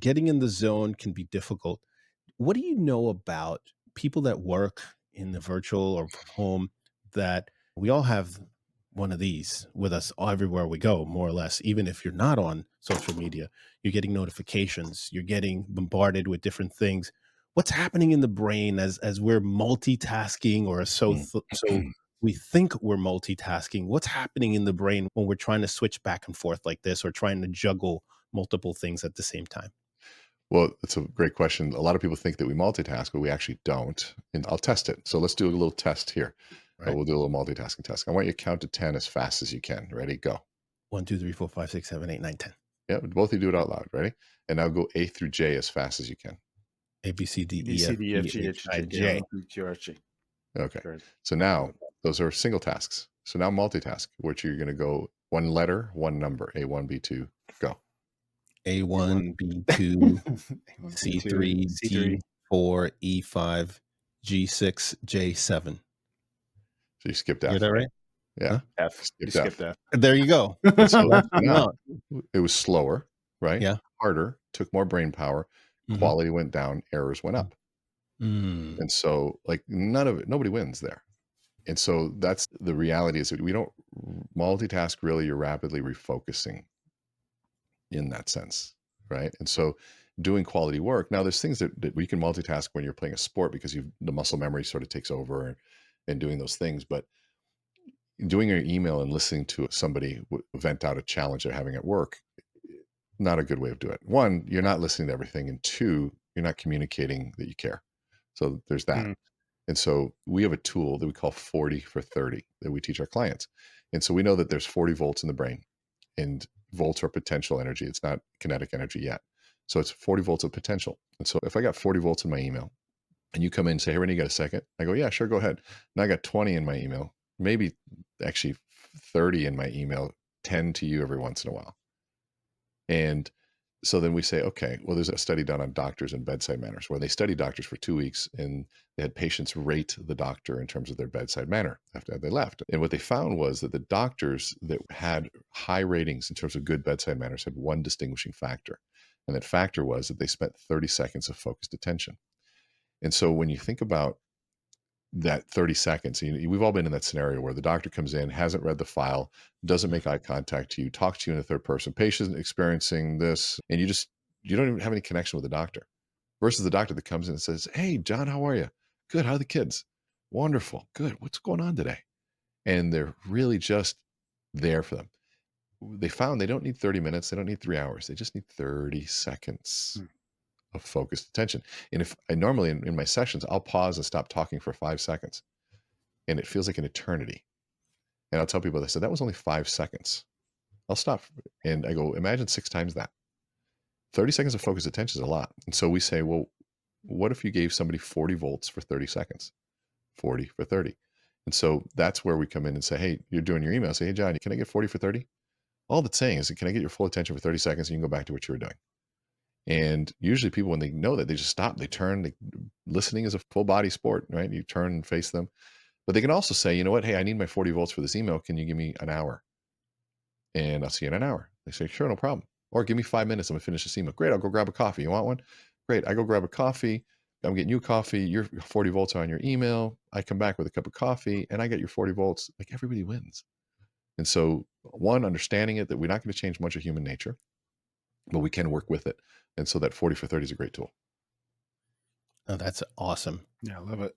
getting in the zone can be difficult. What do you know about people that work in the virtual or from home that we all have one of these with us everywhere we go, more or less, even if you're not on social media, you're getting notifications, you're getting bombarded with different things. What's happening in the brain as we're multitasking or Mm. so we think we're multitasking? What's happening in the brain when we're trying to switch back and forth like this or trying to juggle multiple things at the same time? Well, it's a great question. A lot of people think that we multitask, but we actually don't. And I'll test it. So let's do a little test here. Right? We'll do a little multitasking test. I want you to count to 10 as fast as you can. Ready? Go. 1, 2, 3, 4, 5, 6, 7, 8, 9, 10. Yeah, both of you do it out loud. Ready? And now go A through J as fast as you can. A, B, C, D, B, E, C, F, D, F, G, G, H, H, I, J, K, L, J. M, N, P, Q, R, S, T. Okay. Correct. So now those are single tasks. So now multitask, which you're going to go one letter, one number, A1, B2, go. A1, A1, B2, A1, B2, C3, C3. D4, E5, G6, J7. So you skipped You get F. that right? Yeah. Huh? F. You Skipped skipped F. F. There you go. And so Left one now out. it was slower, right? Yeah. Harder, took more brain power, Mhm. quality went down, errors went up. Mm. And so like none of it, nobody wins there. And so that's the reality is that we don't multitask really, you're rapidly refocusing in that sense, right? And so doing quality work. Now there's things that we can multitask when you're playing a sport because the muscle memory sort of takes over and doing those things. But doing your email and listening to somebody vent out a challenge they're having at work, not a good way of doing it. One, you're not listening to everything. And two, you're not communicating that you care. So there's that. Mm. And so we have a tool that we call 40 for 30 that we teach our clients. And so we know that there's 40 volts in the brain, and volts are potential energy. It's not kinetic energy yet. So it's 40 volts of potential. And so if I got 40 volts in my email and you come in and say, hey, Rene, you got a second? I go, yeah, sure, go ahead. And I got 20 in my email, maybe actually 30 in my email, 10 to you every once in a while. And so then we say, okay, well, there's a study done on doctors and bedside manners where they studied doctors for 2 weeks and they had patients rate the doctor in terms of their bedside manner after they left. And what they found was that the doctors that had high ratings in terms of good bedside manners had one distinguishing factor. And that factor was that they spent 30 seconds of focused attention. And so when you think about that 30 seconds, we've all been in that scenario where the doctor comes in, hasn't read the file, doesn't make eye contact to you, talks to you in a third person, patient experiencing this, and you don't even have any connection with the doctor versus the doctor that comes in and says, hey, John, how are you? Good. How are the kids? Wonderful. Good. What's going on today? And they're really just there for them. They found they don't need 30 minutes. They don't need 3 hours. They just need 30 seconds Mm. of focused attention. And if I normally in my sessions, I'll pause and stop talking for 5 seconds and it feels like an eternity. And I'll tell people, I said, that was only 5 seconds. I'll stop. And I go, imagine 6 times that. 30 seconds of focused attention is a lot. And so we say, well, what if you gave somebody 40 volts for 30 seconds? 40 for 30. And so that's where we come in and say, hey, you're doing your email. Say, hey, John, can I get 40 for 30? All that's saying is, can I get your full attention for 30 seconds and you can go back to what you were doing? And usually people, when they know that, they just stop, they turn, listening is a full body sport, right? You turn and face them. But they can also say, you know what? Hey, I need my 40 volts for this email. Can you give me an hour? And I'll see you in an hour. They say, sure, no problem. Or give me 5 minutes. I'm gonna finish this email. Great. I'll go grab a coffee. You want one? Great. I go grab a coffee. I'm getting you a coffee. Your 40 volts are on your email. I come back with a cup of coffee and I get your 40 volts. Like everybody wins. And so one, understanding it that we're not going to change much of human nature, but we can work with it. And so that 40 for 30 is a great tool. Oh, that's awesome. Yeah, I love it.